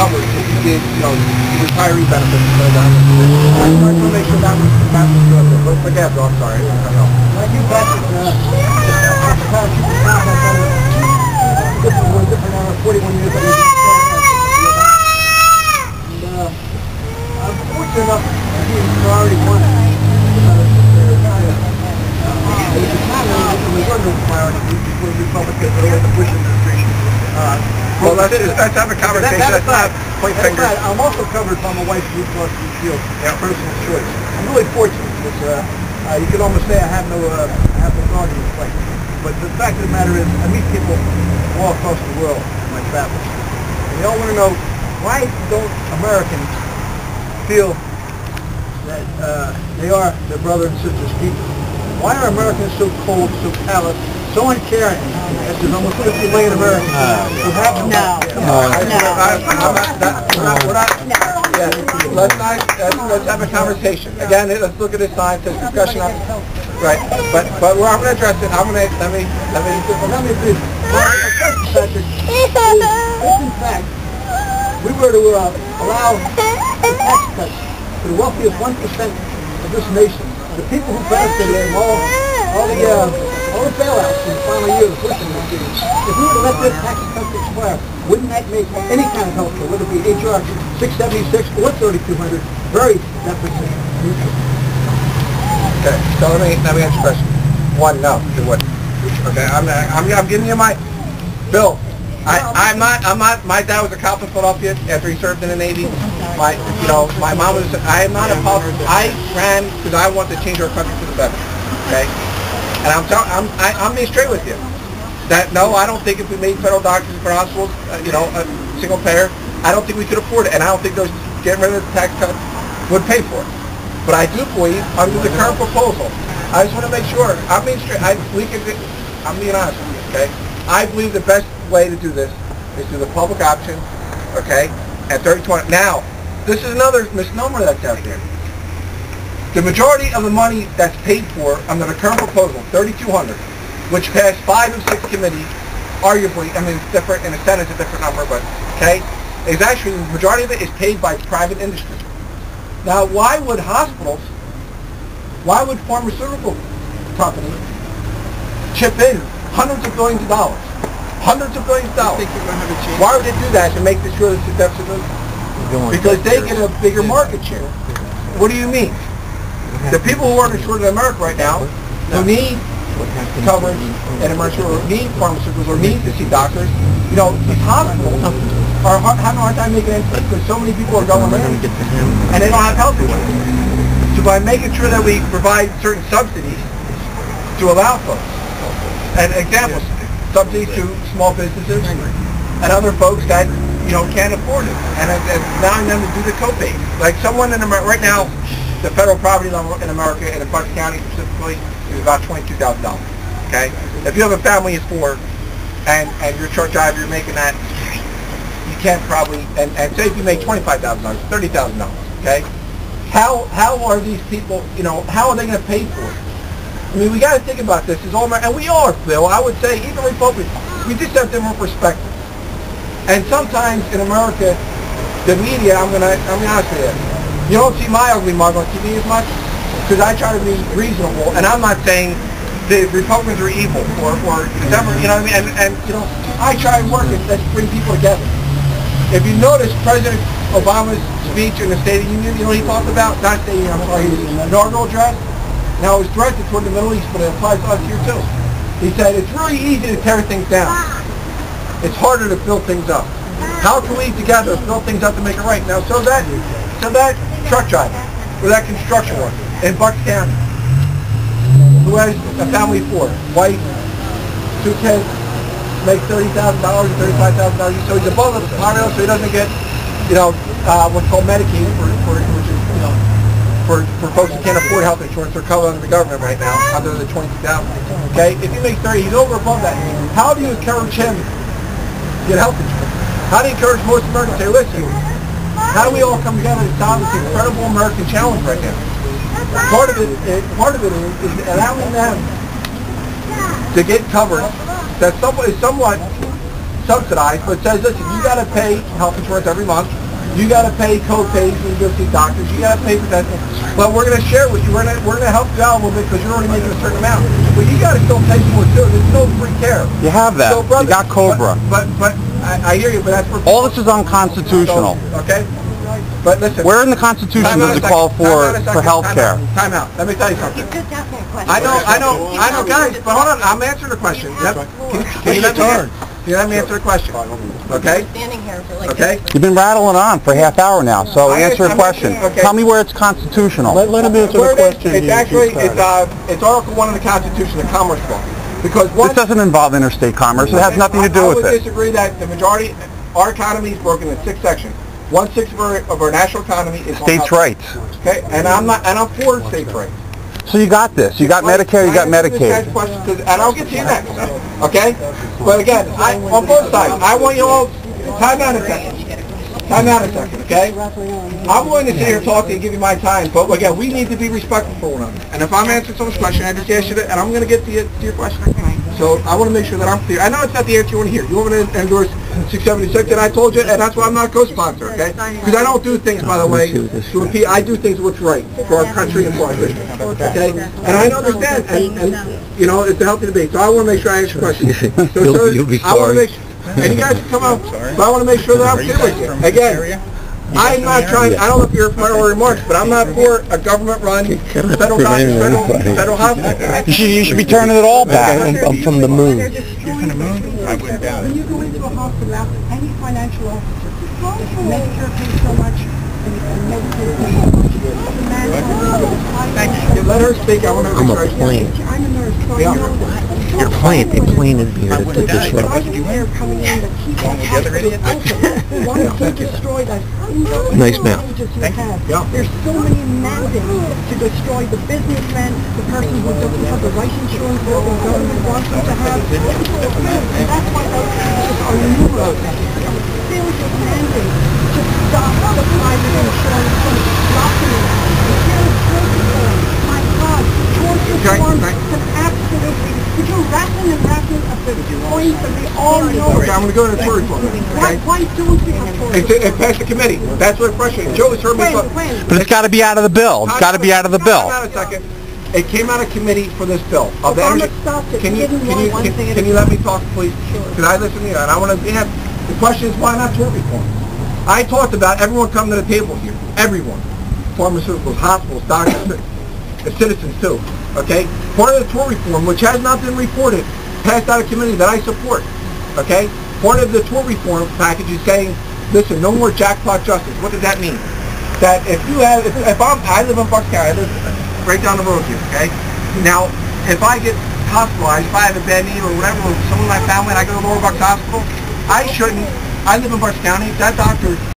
covered if you did, retiree benefits. I just wanted to make sure that was good. But forget, I'm sorry. Like you, Patrick, different 41 years old. And I'm fortunate enough to be already won. Republicans or the Bush administration. Well, let's have a conversation. That's not point fingers. I'm also covered by my wife's Blue Cross Blue Shield, personal choice. I'm really fortunate because you could almost say I have no dog in this fight. But the fact of the matter is, I meet people all across the world in my travels, and they all want to know, why don't Americans feel that they are their brother and sister's keeper? Why are Americans so cold, so callous, so uncaring, as there's almost 50 million Americans who have no. Let's have a conversation. Again, let's look at this sign. Says discussion on right, but we're not going to address it. Let me please. If in fact we were to allow tax cuts to the wealthiest 1% of this nation, the people who benefited from all the bailouts in the final year of the Bush administration, if we were to let this tax cut expire, wouldn't that make any kind of health care, whether it be HR 676 or 3200, very deficit neutral? Okay, so let me answer your question. One, no, it wouldn't. Okay, I'm giving you my Bill. I'm not. My dad was a cop in Philadelphia after he served in the Navy. My mom was. I am not a politician. I ran because I wanted to change our country for the better. Okay, and I'm being straight with you. That no, I don't think if we made federal doctors for hospitals, a single payer, I don't think we could afford it, and I don't think those getting rid of the tax cut would pay for it. But I do believe under the current proposal, I just want to make sure I'm being straight. I'm being honest with you. Okay, I believe the best way to do this is through the public option, okay, at 30/20. Now, this is another misnomer that's out there. The majority of the money that's paid for under the current proposal, 3,200, which passed 5 of 6 committees, arguably, I mean, it's different, in the Senate it's a different number, but, okay, is actually, the majority of it is paid by private industry. Now, why would pharmaceutical companies chip in hundreds of billions of dollars? Hundreds of billions of dollars. Why would they do that to make sure that the deficit moves? Because they get a bigger market share. What do you mean? The people who are uninsured in America right now, who need coverage and emergency or need pharmaceuticals or need to see doctors, these hospitals are having a hard time making ends meet because so many people are going in and they don't have health insurance. So by making sure that we provide certain subsidies to allow folks, and examples, subsidies to small businesses and other folks that can't afford it, and allowing them to do the copay. Like someone in America right now, the federal poverty level in America, in Bucks County specifically, is about $22,000. Okay, if you have a family of 4, and you're a truck driver, you're making that, you can't probably, and say if you make $25,000, $30,000. Okay, how are these people? How are they going to pay for it? I mean, we got to think about this. It's all America, and we are, Bill. I would say, even Republicans, we just have different perspectives. And sometimes in America, the media, I'm be honest with you, you don't see my ugly mug on TV as much because I try to be reasonable, and I'm not saying the Republicans are evil or whatever, you know what I mean? And I try and work it. Let's bring people together. If you notice President Obama's speech in the State of the Union, he talked about, not State of the Union, I'm sorry, his inaugural address. Now, it was directed toward the Middle East, but it applies to us here, too. He said, it's really easy to tear things down. It's harder to build things up. How can we together build things up to make it right? Now, so that truck driver, or that construction worker in Bucks County, who has a family of 4, wife, 2 kids, makes $30,000 or $35,000, so he's above the poverty level, so he doesn't get, what's called Medicaid, which is, for folks who can't afford health insurance, they're covered under the government right now, under the $22,000. Okay, if he makes 30, he's over above that. How do you encourage him to get health insurance? How do you encourage most Americans to say, listen, how do we all come together to solve this incredible American challenge right now? Part of it is allowing them to get coverage that is somewhat subsidized, but it says, listen, you got to pay health insurance every month. You got to pay co-pays when you go see doctors. You got to pay for that. But we're going to share with you. We're going to help you out a little bit because you're already making a certain amount. But you got to still pay for it too. There's no free care. You have that. So, brother, you got COBRA. But I hear you. But that's for all this is unconstitutional. Okay. But listen. Where in the Constitution does it call for health care? Time out. Let me tell you something. You just asked me a question. I know, guys. But hold on. I'm answering the question. Can you let me answer the question? Okay? Standing here for like Okay? You've been rattling on for a half hour now, so answer a question. Okay. Tell me where it's constitutional. Let him answer the question. It's actually, it's Article 1 of the Constitution, the Commerce Clause. Because this doesn't involve interstate commerce. It has nothing to do with it. I would it. disagree that the majority, our economy is broken in 6 sections. 1/6 of our national economy is states' rights. Okay, and I'm for states' rights. So you got this. You got Medicare. You got Medicaid. And I'll get to you next. Okay, but again, on both sides, I want you all time out a second. Time out a second. Okay, I'm willing to sit here talking and give you my time, but again, we need to be respectful for one another. And if I'm answering someone's question, I just ask you, and I'm going to get to your question. So I want to make sure that I'm clear. I know it's not the answer you want to hear. You want me to endorse 676, and I told you, and that's why I'm not a co-sponsor, okay? Because I don't do things, by the way, to repeat. I do things what's right for our country and for our district, okay? And I understand, and you know, it's a healthy debate. So I want to make sure I answer questions. So, You'll be I want to sorry. make sure, and you guys can come out, but I want to make sure that I'm clear with you. Again, I'm not trying, I don't know if you're my remarks, but I'm not for a government-run federal hospital. You should be turning it all back. I'm from the moon. You're from the moon? I wouldn't doubt it. When you go into a hospital, ask any financial officer, Medicare pays so much, and Medicaid pays so much. Let her speak. I want to I'm a plane. I'm a nurse, so I know that. You're playing. They planted me here to disrupt. Nice mouth. Thank you. There's so many mandates to destroy the businessman, the person who doesn't have the right insurance that the government wants them to have. And that's why those cases are numerous. Serious mandates to stop the private insurance from dropping it. My God, torture reform can absolutely. But you're rattling at the points that we all know. Okay, I'm going to go to the tour reform. Okay? Why don't we have tour reform? It passed the committee. That's what frustrates. Joe has heard me talk. But it's got to be out of the bill. It's got to be out of the bill. Hold on a second. It came out of committee for this bill. Obama stopped it. Can you let me talk, please? Sure. Can I listen to you? And I want to ask. The question is, why not tort reform? I talked about everyone coming to the table here. Everyone. Pharmaceuticals, hospitals, doctors, citizens too. Okay? Part of the tort reform, which has not been reported, passed out of committee that I support. Okay? Part of the tort reform package is saying, listen, no more jackpot justice. What does that mean? That if you have, I live in Bucks County, I live right down the road here, okay? Now, if I get hospitalized, if I have a bad knee or whatever, or someone in my family and I go to Lower Bucks Hospital, I live in Bucks County, that doctor